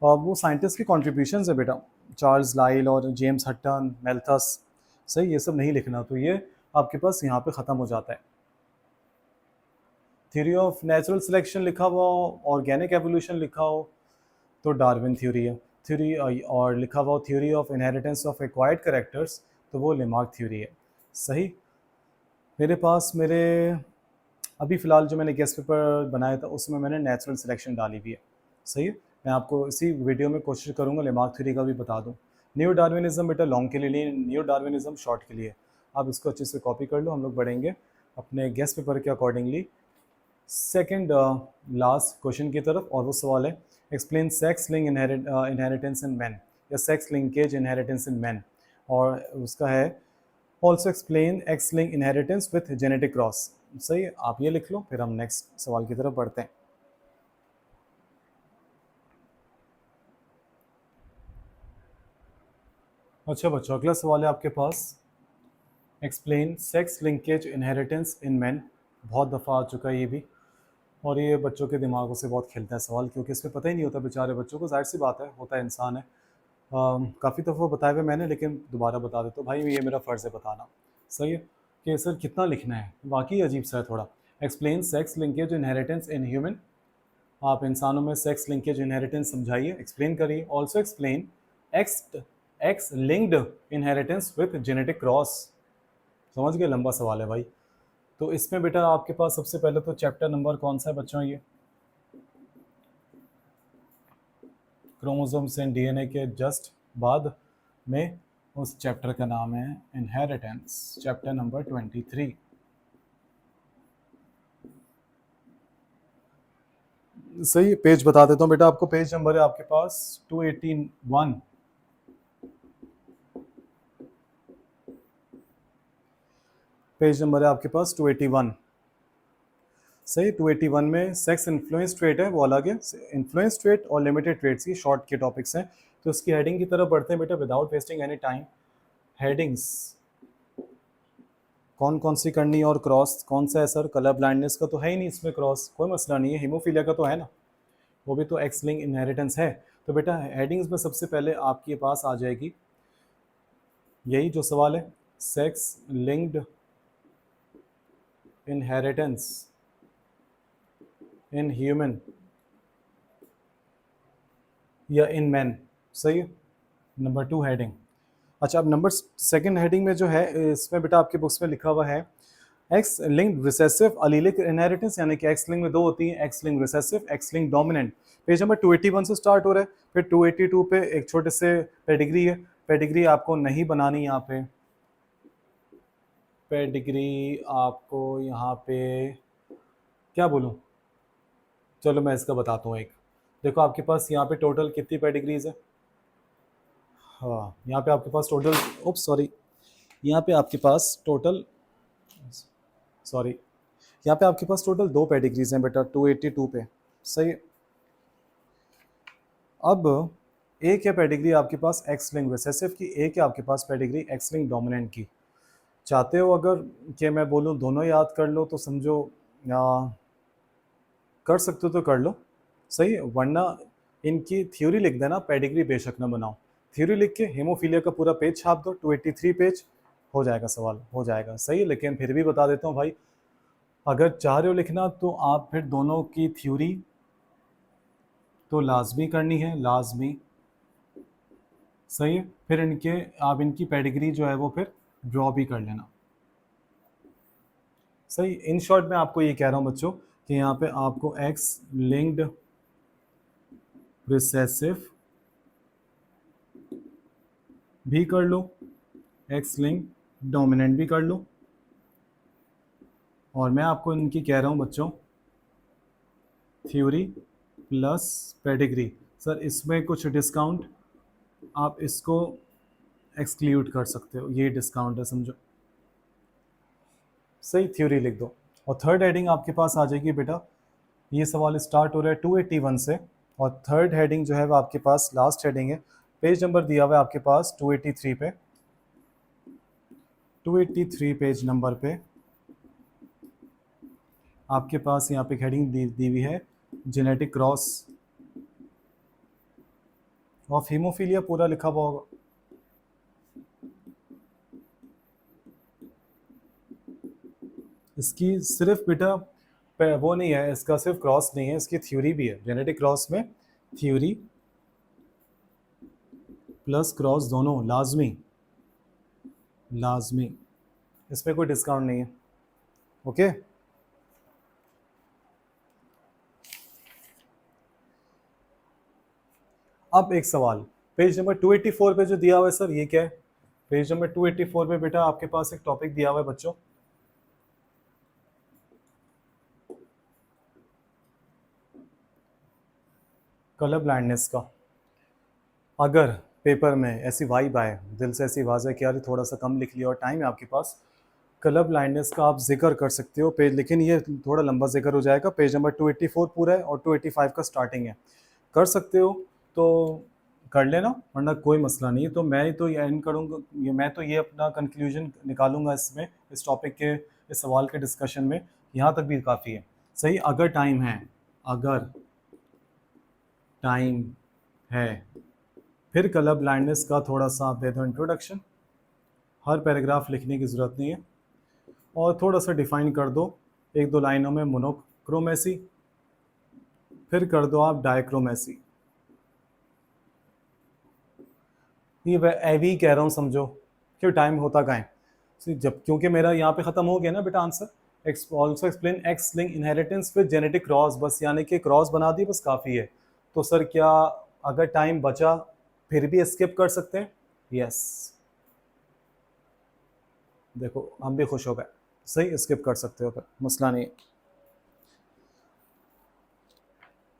वो साइंटिस्ट की कॉन्ट्रीब्यूशन है बेटा, चार्ल्स लाइल और जेम्स हट्टन, मेल्थस। सही, ये सब नहीं लिखना, तो ये आपके पास यहाँ पे ख़त्म हो जाता है। थ्योरी ऑफ नेचुरल सिलेक्शन लिखा हुआ हो, ऑर्गेनिक एवोल्यूशन लिखा हो तो डार्विन थ्योरी है। थ्योरी और लिखा हुआ theory of inheritance of acquired characters तो वो लेमार्क थ्योरी है। सही। मेरे पास मेरे अभी फ़िलहाल जो मैंने गेस्ट पेपर बनाया था उसमें मैंने नेचुरल सिलेक्शन डाली हुई है। सही है। मैं आपको इसी वीडियो में कोशिश करूँगा लेमार्क थ्योरी का भी बता दूँ। न्यू डार्विनिज्म बेटा लॉन्ग के लिए, न्यू डार्विनिज्म शॉर्ट के लिए। आप इसको अच्छे से कॉपी कर लो, हम लोग बढ़ेंगे अपने गेस्ट पेपर के अकॉर्डिंगली सेकंड लास्ट क्वेश्चन की तरफ। और वो सवाल है explain sex link inheritance in man, या sex linkage inheritance in man. और उसका है also explain X link inheritance with genetic cross. सही है, आप ये लिख लो, फिर हम नेक्स्ट सवाल की तरफ बढ़ते हैं। अच्छा बच्चों, अगला सवाल है आपके पास explain sex linkage inheritance in man. बहुत दफ़ा आ चुका है ये भी, और ये बच्चों के दिमागों से बहुत खेलता है सवाल, क्योंकि इसमें पता ही नहीं होता बेचारे बच्चों को। जाहिर सी बात है, होता है, इंसान है। काफ़ी दफ़ा बताए हुए मैंने, लेकिन दोबारा बता देता हूँ भाई, ये मेरा फ़र्ज़ है बताना। सही है कि सर कितना लिखना है, वाकई अजीब सा है थोड़ा। Explain sex linkage inheritance in human, आप इंसानों में सेक्स लिंकेज इनहेरिटेंस समझाइए, एक्सप्लेन करिए। Also explain x x linked inheritance with genetic cross. समझ गए, लंबा सवाल है भाई। तो इसमें बेटा आपके पास सबसे पहले तो चैप्टर नंबर कौन सा है बच्चों, ये क्रोमोसोम्स एंड डीएनए के जस्ट बाद में उस चैप्टर का नाम है इनहेरिटेंस, चैप्टर नंबर 23। सही, पेज बता देता हूँ बेटा आपको। पेज नंबर है आपके पास 281। पेज नंबर है आपके पास 281। सही, 281 में सेक्स इन्फ्लुएंस ट्रेट है, वो अलग है। इन्फ्लुएंस ट्रेट और लिमिटेड ट्रेट्स, ये शॉर्ट के टॉपिक्स हैं। तो उसकी हेडिंग की तरफ बढ़ते हैं बेटा without wasting any time. Headings कौन कौन सी करनी है, और क्रॉस कौन सा है सर? कलर ब्लाइंडनेस का तो है ही नहीं इसमें क्रॉस, कोई मसला नहीं है। हीमोफीलिया का तो है ना, वो भी तो एक्स लिंक इनहेरिटेंस है। तो बेटा हेडिंग्स में सबसे पहले आपके पास आ जाएगी यही जो सवाल है, sex linked inheritance in human या इन मैन। सही है, नंबर 2 हेडिंग। अच्छा, अब नंबर सेकंड हेडिंग में जो है इसमें बेटा आपके बुक्स में लिखा हुआ है x linked recessive allelic inheritance, यानी कि एक्स लिंक में दो होती हैं, x link recessive, x link dominant. Page number 281 से स्टार्ट हो रहा है। फिर 282 पे एक छोटे से पेडिग्री है। पेडिग्री आपको नहीं बनानी यहाँ पे, पेडिग्री आपको यहाँ पे क्या बोलूँ, चलो मैं इसका बताता हूँ एक। देखो आपके पास यहाँ पे टोटल कितनी पेडिग्रीज है। हाँ, यहाँ पे आपके पास टोटल, ओप्स सॉरी, यहाँ पे आपके पास टोटल, सॉरी, यहाँ पे आपके पास टोटल 2 पेडिग्रीज हैं बेटा 282 पे। सही। अब एक है पेडिग्री आपके पास एक्स लिंक रिसेसिव की, एक है आपके पास पेडिग्री एक्स लिंक डोमिनेंट की। चाहते हो अगर कि मैं बोलूँ दोनों याद कर लो तो समझो कर सकते हो तो कर लो, सही है, वरना इनकी थ्योरी लिख देना, पेडिग्री बेशक ना बनाओ। थ्योरी लिख के हेमोफीलिया का पूरा पेज छाप दो, 283 पेज, हो जाएगा सवाल, हो जाएगा, सही है। लेकिन फिर भी बता देता हूँ भाई, अगर चाह रहे हो लिखना तो आप फिर दोनों की थ्योरी तो लाजमी करनी है, लाजमी, सही है। फिर इनके आप इनकी पेडिग्री जो है वो फिर ड्रॉ भी कर लेना, सही। इन शॉर्ट मैं आपको ये कह रहा हूँ बच्चों कि यहाँ पे आपको एक्स लिंक्ड रिसेसिव भी कर लो, एक्स लिंक डोमिनेंट भी कर लो, और मैं आपको इनकी कह रहा हूँ बच्चों थ्योरी प्लस पेडिग्री। सर इसमें कुछ डिस्काउंट, आप इसको एक्सक्लूड कर सकते हो, ये डिस्काउंट है समझो, सही। थ्योरी लिख दो, और थर्ड हेडिंग आपके पास आ जाएगी बेटा, ये सवाल स्टार्ट हो रहा है 281 से, और थर्ड हेडिंग जो है वो आपके पास लास्ट हेडिंग है। पेज नंबर दिया हुआ है आपके पास 283 पे, 283 पेज नंबर पे आपके पास यहाँ पे हेडिंग दी हुई है जेनेटिक क्रॉस ऑफ हीमोफीलिया, पूरा लिखा हुआ होगा। इसकी सिर्फ बेटा वो नहीं है, इसका सिर्फ क्रॉस नहीं है, इसकी थ्योरी भी है। जेनेटिक क्रॉस में थ्योरी प्लस क्रॉस दोनों लाजमी, लाजमी, इसमें कोई डिस्काउंट नहीं है, ओके। अब एक सवाल पेज नंबर 284 पे जो दिया हुआ है सर, ये क्या है? पेज नंबर 284 पे बेटा आपके पास एक टॉपिक दिया हुआ है बच्चों, कलर ब्लाइंडनेस का। अगर पेपर में ऐसी वाइब आए, दिल से ऐसी आवाज़ है कि यार थोड़ा सा कम लिख लिया और टाइम है आपके पास, कलर ब्लाइंडनेस का आप जिक्र कर सकते हो पेज, लेकिन ये थोड़ा लंबा जिक्र हो जाएगा। पेज नंबर 284 पूरा है और 285 का स्टार्टिंग है, कर सकते हो तो कर लेना, वरना कोई मसला नहीं है। तो मैं तो ये एंड करूँगा, मैं तो ये अपना कंक्लूजन निकालूंगा इसमें, इस टॉपिक के, इस सवाल के डिस्कशन में, यहाँ तक भी काफ़ी है, सही। अगर टाइम है, अगर टाइम है, फिर कलर ब्लाइंडनेस का थोड़ा सा आप दे दो इंट्रोडक्शन, हर पैराग्राफ लिखने की ज़रूरत नहीं है, और थोड़ा सा डिफाइन कर दो एक दो लाइनों में मोनोक्रोमेसी, फिर कर दो आप डायक्रोमेसी। ये मैं एवी कह रहा हूँ समझो, क्यों टाइम होता कहाँ है। जब क्योंकि मेरा यहाँ पे ख़त्म हो गया ना बेटा answer, also explain X link inheritance with genetic cross, बस यानी कि क्रॉस बना दी, बस काफ़ी है। तो सर क्या अगर टाइम बचा फिर भी स्किप कर सकते हैं? यस, देखो हम भी खुश हो गए, सही, स्किप कर सकते हो, फिर मसला नहीं है।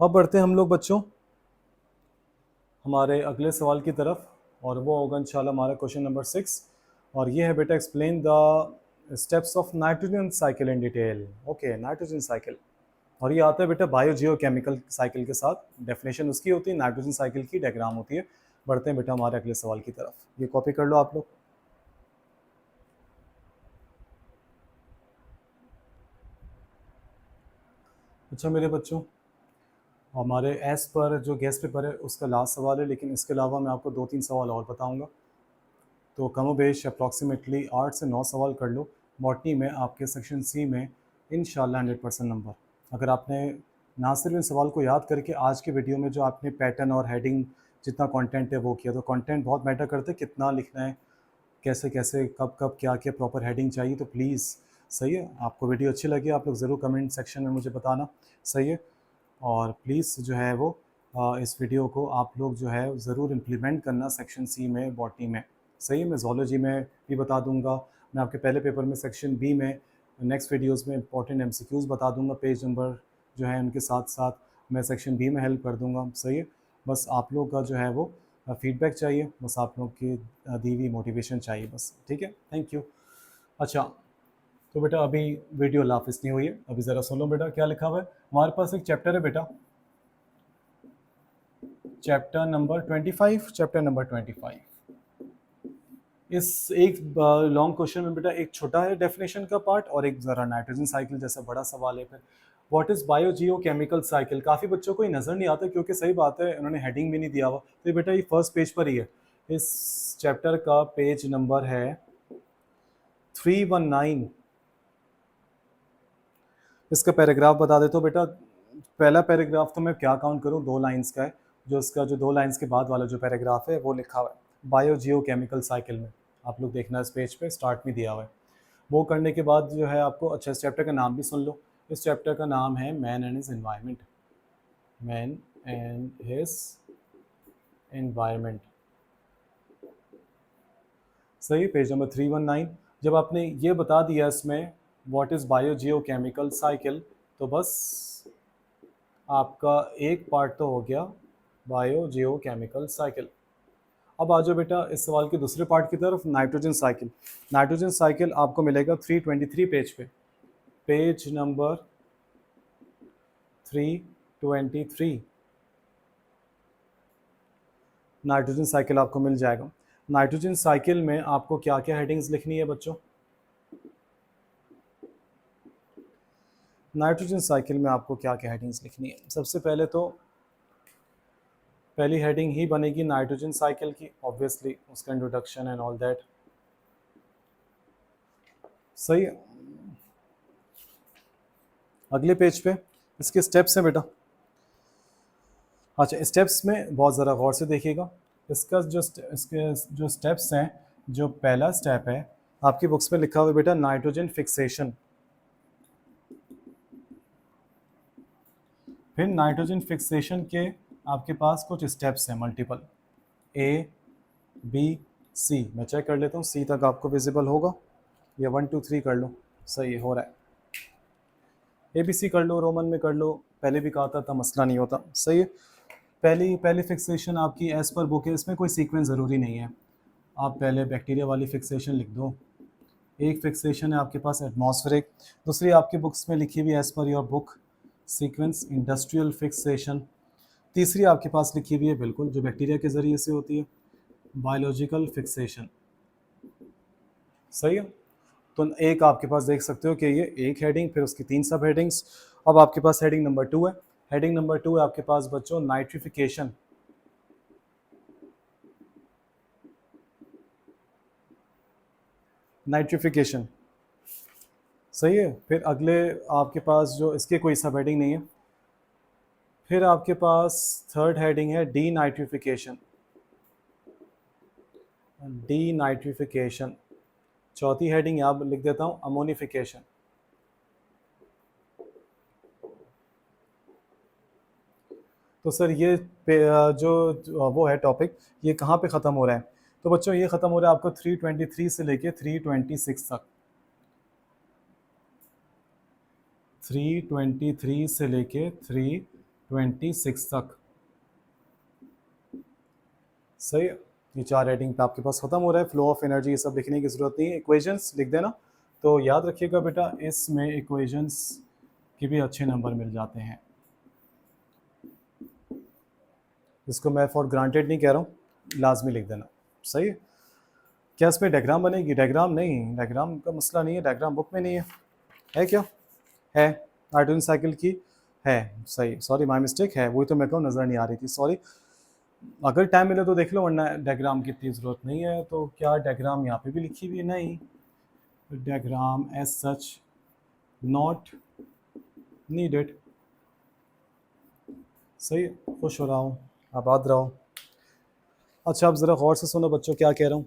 अब बढ़ते हैं हम लोग बच्चों हमारे अगले सवाल की तरफ, और वो होगा इंशाल्लाह हमारा क्वेश्चन नंबर 6, और ये है बेटा explain the steps of nitrogen cycle in detail. Okay, nitrogen cycle, और ये आता है बेटा बायोजियोकेमिकल साइकिल के साथ, डेफिनेशन उसकी होती है, नाइट्रोजन साइकिल की डायग्राम होती है। बढ़ते हैं बेटा हमारे अगले सवाल की तरफ, ये कॉपी कर लो आप लोग। अच्छा मेरे बच्चों, हमारे एस पर जो गेस्ट पेपर है उसका लास्ट सवाल है, लेकिन इसके अलावा मैं आपको 2-3 सवाल और बताऊंगा, तो कमोबेश अप्रॉक्सीमेटली 8 से 9 सवाल कर लो। बॉटनी में आपके सेक्शन सी में इंशाल्लाह 100% नंबर। अगर आपने ना सिर्फ इन सवाल को याद करके आज के वीडियो में जो आपने पैटर्न और हेडिंग जितना कंटेंट है वो किया, तो कंटेंट बहुत मैटर करते हैं, कितना लिखना है, कैसे कैसे, कब कब क्या क्या प्रॉपर हेडिंग चाहिए, तो प्लीज़, सही है। आपको वीडियो अच्छी लगी आप लोग ज़रूर कमेंट सेक्शन में मुझे बताना, सही है। और प्लीज़ जो है वो इस वीडियो को आप लोग जो है ज़रूर इम्प्लीमेंट करना सेक्शन सी में बॉटनी में, सही है। मैं जोलॉजी में भी बता दूंगा, मैं आपके पहले पेपर में सेक्शन बी में नेक्स्ट वीडियोस में इंपॉर्टेंट एमसीक्यूज़ बता दूंगा, पेज नंबर जो है उनके साथ साथ मैं सेक्शन बी में हेल्प कर दूंगा, सही है। बस आप लोग का जो है वो फीडबैक चाहिए, बस आप लोग की दी हुई मोटिवेशन चाहिए बस, ठीक है। Thank you. अच्छा तो बेटा अभी वीडियो लाफिस नहीं हुई है, अभी ज़रा सुनो बेटा क्या लिखा हुआ है। हमारे पास एक चैप्टर है बेटा, चैप्टर नंबर 25, चैप्टर नंबर 25, इस एक लॉन्ग क्वेश्चन में बेटा एक छोटा है डेफिनेशन का पार्ट और एक ज़रा नाइट्रोजन साइकिल जैसा बड़ा सवाल है। फिर व्हाट इज़ बायोजियो केमिकल साइकिल, काफ़ी बच्चों को ये नज़र नहीं आता क्योंकि सही बात है उन्होंने हेडिंग भी नहीं दिया हुआ। तो बेटा ये फर्स्ट पेज पर ही है, इस चैप्टर का पेज नंबर है 319। इसका पैराग्राफ बता देता हूँ बेटा। पहला पैराग्राफ तो मैं क्या काउंट करूँ, 2 लाइंस का है। जो इसका जो 2 लाइंस के बाद वाला जो पैराग्राफ है वो लिखा हुआ है बायोजियो केमिकल साइकिल में, आप लोग देखना इस पेज पे स्टार्ट में दिया हुआ है। वो करने के बाद जो है आपको, अच्छा इस चैप्टर का नाम भी सुन लो। इस चैप्टर का नाम है man and his environment, man and his environment. सही, पेज नंबर 319। जब आपने ये बता दिया इसमें व्हाट इज़ बायोजियो केमिकल साइकिल, तो बस आपका एक पार्ट तो हो गया बायोजियो केमिकल साइकिल। अब आ जाओ बेटा इस सवाल के दूसरे पार्ट की तरफ, नाइट्रोजन साइकिल। नाइट्रोजन साइकिल आपको मिलेगा 323 पेज पे, पेज नंबर 323 नाइट्रोजन साइकिल आपको मिल जाएगा। नाइट्रोजन साइकिल में आपको क्या क्या हेडिंग्स लिखनी है बच्चों? नाइट्रोजन साइकिल में आपको क्या क्या हेडिंग्स लिखनी है? सबसे पहले तो पहली हेडिंग ही बनेगी नाइट्रोजन साइकिल की, ऑब्वियसली उसका इंट्रोडक्शन एंड ऑल दैट। सही, अगले पेज पे इसके स्टेप्स हैं बेटा। अच्छा, स्टेप्स में बहुत ज़रा गौर से देखिएगा। इसका जो इसके जो स्टेप्स हैं, जो पहला स्टेप है आपकी बुक्स में लिखा हुआ है बेटा नाइट्रोजन फिक्सेशन। फिर नाइट्रोजन फिक्सेशन के आपके पास कुछ स्टेप्स हैं मल्टीपल, ए बी सी। मैं चेक कर लेता हूँ सी तक आपको विजिबल होगा, या 1 2 3 कर लो। सही हो रहा है, ए बी सी कर लो, रोमन में कर लो, पहले भी कहा था मसला नहीं होता। सही है, पहली फिक्सेशन आपकी एज पर बुक है, इसमें कोई सीक्वेंस ज़रूरी नहीं है। आप पहले बैक्टीरिया वाली फिक्सेशन लिख दो। एक फिक्सेशन है आपके पास एटमॉस्फेरिक, दूसरी आपकी बुक्स में लिखी हुई as per your book sequence industrial fixation, तीसरी आपके पास लिखी हुई है बिल्कुल जो बैक्टीरिया के ज़रिए से होती है बायोलॉजिकल फिक्सेशन। सही है, तो एक आपके पास देख सकते हो कि ये एक हेडिंग, फिर उसकी 3 सब हेडिंग्स। अब आपके पास हेडिंग नंबर 2 है। हेडिंग नंबर 2 है आपके पास बच्चों नाइट्रिफिकेशन। नाइट्रिफिकेशन सही है। फिर अगले आपके पास जो इसके कोई सब हेडिंग नहीं है। फिर आपके पास थर्ड हेडिंग है डी नाइट्रिफिकेशन, डी नाइट्रिफिकेशन। चौथी हेडिंग यहाँ लिख देता हूँ अमोनिफिकेशन। तो सर ये जो वो है टॉपिक, ये कहाँ पे ख़त्म हो रहा है? तो बच्चों ये ख़त्म हो रहा है आपको 323 से लेके 326 तक। 323 से लेके 326 तक। सही, ये 4 हेडिंग पे आपके पास ख़त्म हो रहा है। फ्लो ऑफ एनर्जी ये सब लिखने की ज़रूरत नहीं है, इक्वेशंस लिख देना। तो याद रखिएगा बेटा इसमें इक्वेशंस के भी अच्छे नंबर मिल जाते हैं। इसको मैं फॉर ग्रांटेड नहीं कह रहा हूँ, लाजमी लिख देना। सही है, क्या इसमें डायग्राम बनेगी? डायग्राम नहीं, डायग्राम का मसला नहीं है, डायग्राम बुक में नहीं है। है क्या? है, नाइट्रोजन साइकिल की है। सही, सॉरी माय मिस्टेक, है, वही तो मैं कहूँ नज़र नहीं आ रही थी, सॉरी। अगर टाइम मिले तो देख लो, वरना डायग्राम की इतनी ज़रूरत नहीं है। तो क्या डायग्राम यहाँ पे भी लिखी हुई है? नहीं, diagram as such not needed. सही, खुश हो रहा हूँ, आबाद रहो। अच्छा, अब ज़रा गौर से सुनो बच्चों क्या कह रहा हूँ।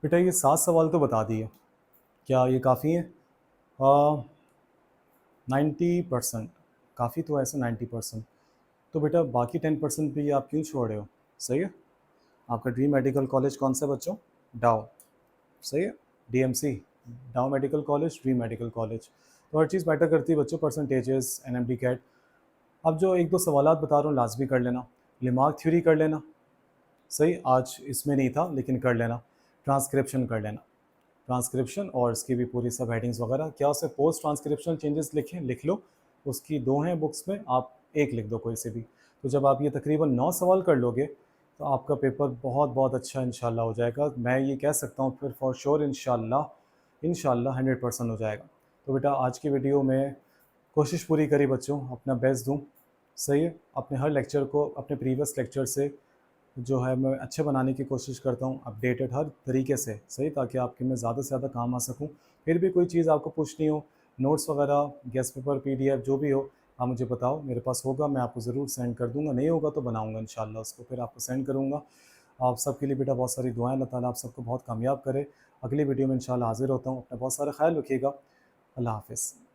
बेटा ये 7 सवाल तो बता दिए, क्या ये काफ़ी है? 90% काफ़ी तो ऐसे 90%। तो बेटा बाकी 10% भी आप क्यों छोड़ रहे हो? सही है, आपका ड्रीम मेडिकल कॉलेज कौन सा है बच्चों? डाउ। सही है, डीएमसी, डाउ medical college, dream medical college. तो हर चीज़ मैटर करती है बच्चों, परसेंटेजेस, एनएमडी कैट। अब जो 1 2 सवालात बता रहा हूँ लाजमी कर लेना। लिमार्क थ्योरी कर लेना। सही, आज इसमें नहीं था लेकिन कर लेना। ट्रांसक्रिप्शन कर लेना, ट्रांसक्रिप्शन और इसकी भी पूरी सब हेडिंग्स वगैरह। क्या उससे पोस्ट ट्रांसक्रिप्शनल चेंजेस लिखें? लिख लो, उसकी 2 हैं बुक्स में, आप एक लिख दो कोई से भी। तो जब आप ये तकरीबन 9 सवाल कर लोगे तो आपका पेपर बहुत बहुत अच्छा इंशाल्लाह हो जाएगा। मैं ये कह सकता हूँ फिर फॉर श्योर इंशाल्लाह 100% हो जाएगा। तो बेटा आज की वीडियो में कोशिश पूरी करी बच्चों, अपना बेस्ट दूँ, सही है। अपने हर लेक्चर को अपने प्रीवियस लेक्चर से जो है मैं अच्छे बनाने की कोशिश करता हूँ, अपडेटेड हर तरीके से, सही, ताकि आपके में ज़्यादा से ज़्यादा काम आ सकूँ। फिर भी कोई चीज़ आपको पूछनी हो, नोट्स वगैरह, गेस्ट पेपर, पीडीएफ जो भी हो, आप मुझे बताओ, मेरे पास होगा, मैं आपको ज़रूर सेंड कर दूँगा। नहीं होगा तो बनाऊँगा इंशाल्लाह उसको, फिर आपको सेंड करूँगा। आप सबके लिए बेटा बहुत सारी दुआएं, अल्लाह ताला आप सबको बहुत कामयाब करे। अगली वीडियो में इंशाल्लाह हाज़िर होता हूँ। अपना बहुत सारा ख्याल रखिएगा। अल्लाह हाफ़िज़।